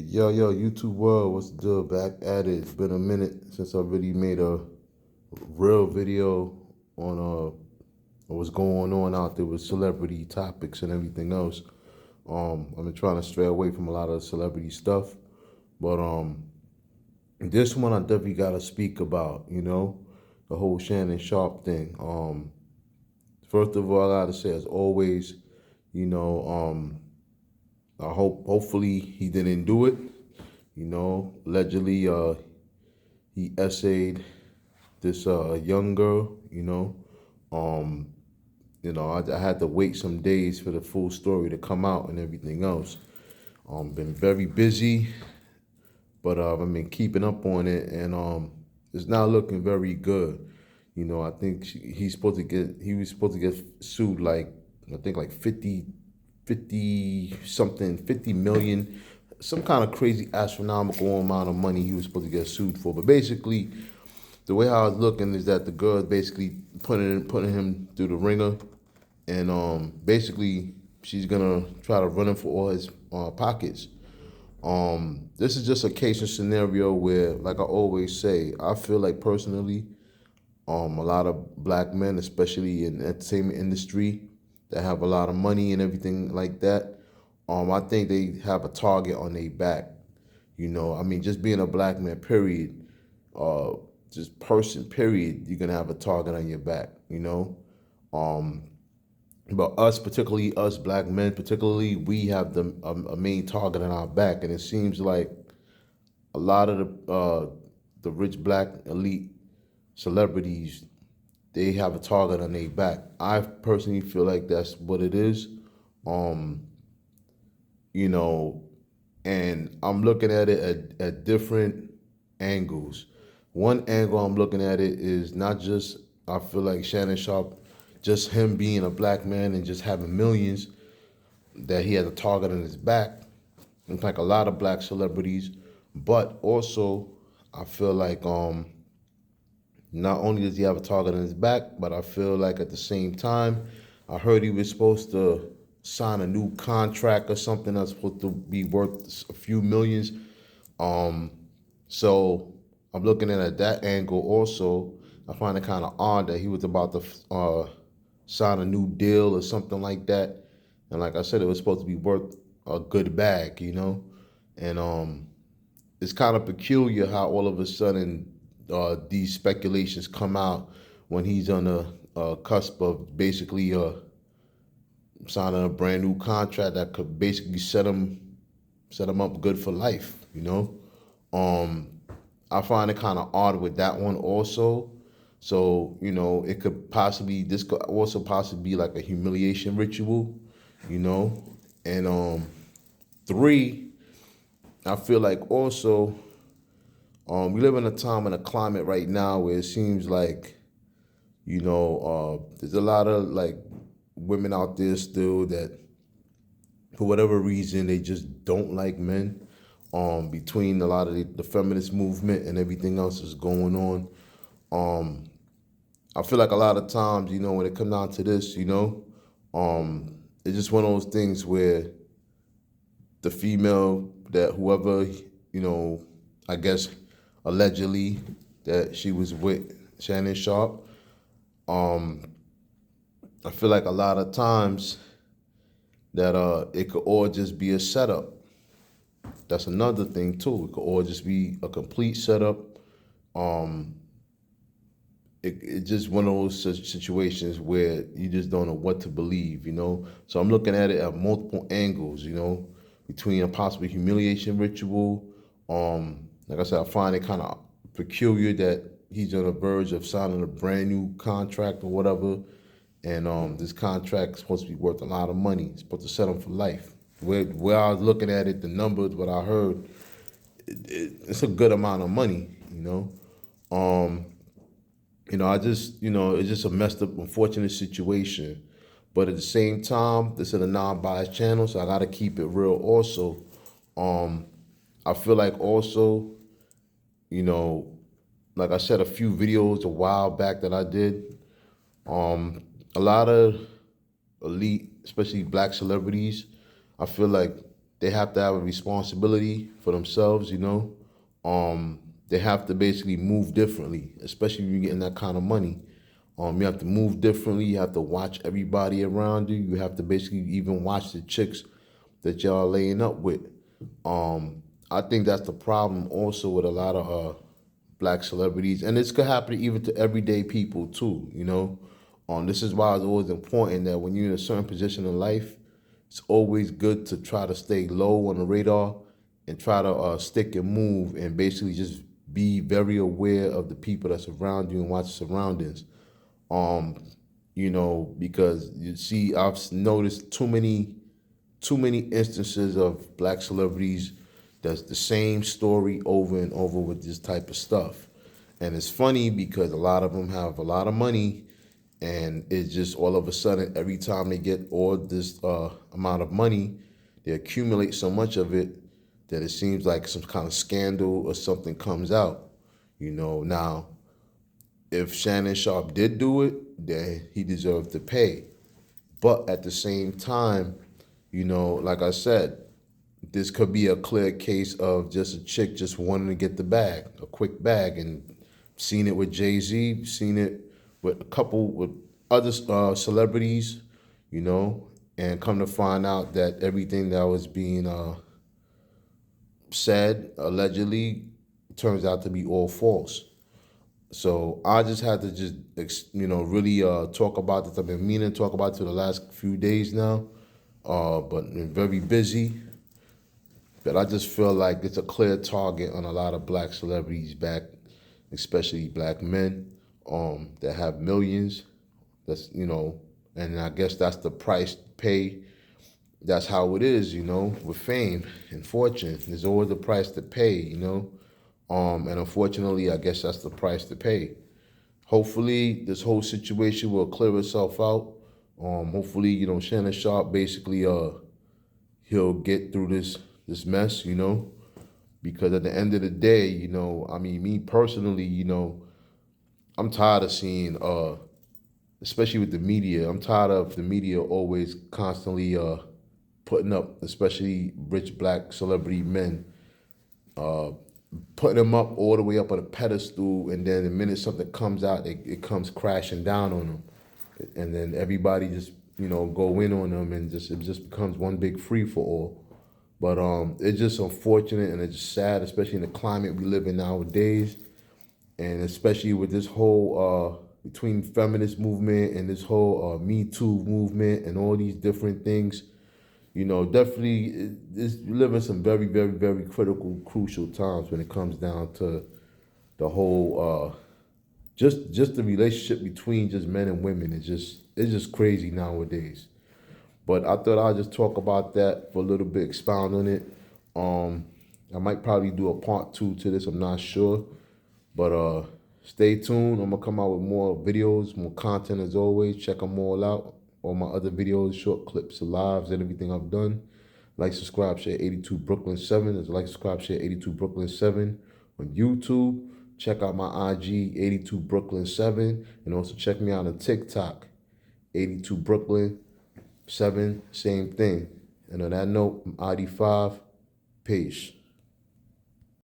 Yo, YouTube world, what's the deal? Back at it. It's been a minute since I really made a real video on what's going on out there with celebrity topics and everything else. I've been trying to stray away from a lot of celebrity stuff, but this one I definitely gotta speak about. The whole Shanon Sharpe thing. First of all, I gotta say, as always, you know, hopefully he didn't do it. Allegedly, he essayed this young girl. Um, I had to wait some days for the full story to come out and everything else. Been very busy, but I've been keeping up on it, and it's not looking very good. I think he was supposed to get sued like I think like 50 something, 50 million, some kind of crazy astronomical amount of money he was supposed to get sued for. But basically, the way I was looking is that the girl is basically putting him through the ringer, and basically she's gonna try to run him for all his pockets. This is just a case and scenario where, like I always say, I feel like personally, a lot of black men, especially in the entertainment industry, that have a lot of money and everything like that, I think they have a target on their back. Just being a black man, period, uh, just person, period, you're gonna have a target on your back. Um, but us, particularly us black men, particularly, we have a main target on our back, and it seems like a lot of the rich black elite celebrities, they have a target on their back. I personally feel like that's what it is. Um, you know, and I'm looking at it at different angles. One angle I'm looking at it is not just, I feel like Shanon Sharpe, just him being a black man and just having millions, that he has a target on his back. It's like a lot of black celebrities, but also I feel like not only does he have a target on his back, but I feel like at the same time, I heard he was supposed to sign a new contract or something that's supposed to be worth a few millions. Um, so I'm looking at it at that angle also. I find it kind of odd that he was about to sign a new deal or something like that. And like I said, it was supposed to be worth a good bag. And it's kind of peculiar how all of a sudden these speculations come out when he's on the cusp of basically signing a brand new contract that could basically set him up good for life. Um, I find it kind of odd with that one also. So, this could also possibly be like a humiliation ritual, you know. And three, I feel like also we live in a time and a climate right now where it seems like, there's a lot of like women out there still that, for whatever reason, they just don't like men. Between a lot of the feminist movement and everything else that's going on, I feel like a lot of times, when it comes down to this, it's just one of those things where the female that whoever, I guess allegedly that she was with Shanon Sharpe, I feel like a lot of times that it could all just be a setup. That's another thing too. It could all just be a complete setup. Um, it's just one of those situations where you just don't know what to believe. So I'm looking at it at multiple angles, between a possible humiliation ritual. Like I said, I find it kind of peculiar that he's on the verge of signing a brand new contract or whatever, and this contract is supposed to be worth a lot of money. It's supposed to set him for life. Where I was looking at it, the numbers, what I heard, it's a good amount of money. Um, it's just a messed up, unfortunate situation. But at the same time, this is a non-biased channel, so I got to keep it real also. I feel like also, you know, like I said, a few videos a while back that I did, a lot of elite, especially black celebrities, I feel like they have to have a responsibility for themselves, you know. They have to basically move differently, especially when you're getting that kind of money. You have to move differently. You have to watch everybody around you. You have to basically even watch the chicks that y'all laying up with. I think that's the problem also with a lot of black celebrities, and this could happen even to everyday people too. You know, this is why it's always important that when you're in a certain position in life, it's always good to try to stay low on the radar and try to stick and move and basically just be very aware of the people that's around you and watch surroundings. Um, you know, because you see, I've noticed too many instances of black celebrities that's the same story over and over with this type of stuff. And it's funny because a lot of them have a lot of money, and it's just all of a sudden every time they get all this amount of money, they accumulate so much of it that it seems like some kind of scandal or something comes out. You know, now if Shannon Sharpe did do it, then he deserved to pay. But at the same time, you know, like I said, this could be a clear case of just a chick just wanting to get the bag, a quick bag, and seen it with Jay-Z, seen it with a couple with other celebrities, you know, and come to find out that everything that was being said allegedly turns out to be all false. So I just had to just really talk about this. I've been meaning to talk about it for the last few days now, but been very busy. But I just feel like it's a clear target on a lot of black celebrities back, especially black men, that have millions. That's and I guess that's the price to pay. That's how it is, with fame and fortune. There's always a price to pay. And unfortunately, I guess that's the price to pay. Hopefully, this whole situation will clear itself out. Hopefully, Shannon Sharpe basically he'll get through this mess, because at the end of the day, I mean, me personally, I'm tired of seeing especially with the media, I'm tired of the media always constantly putting up, especially rich black celebrity men, putting them up all the way up on a pedestal, and then the minute something comes out, it comes crashing down on them, and then everybody just go in on them, and it just becomes one big free for all. But it's just unfortunate, and it's just sad, especially in the climate we live in nowadays, and especially with this whole between feminist movement and this whole Me Too movement and all these different things. Definitely, we live in some very, very, very critical, crucial times when it comes down to the whole, just the relationship between just men and women. It's just crazy nowadays. But I thought I'd just talk about that for a little bit, expound on it. I might probably do a part 2 to this. I'm not sure, but stay tuned. I'm gonna come out with more videos, more content as always. Check them all out. All my other videos, short clips, lives, and everything I've done. Like, subscribe, share 82 Brooklyn 7. There's like, subscribe, share 82 Brooklyn 7 on YouTube. Check out my IG, 82 Brooklyn 7. And also check me out on TikTok, 82 Brooklyn 7, same thing. And on that note, I'm ID5. Peace.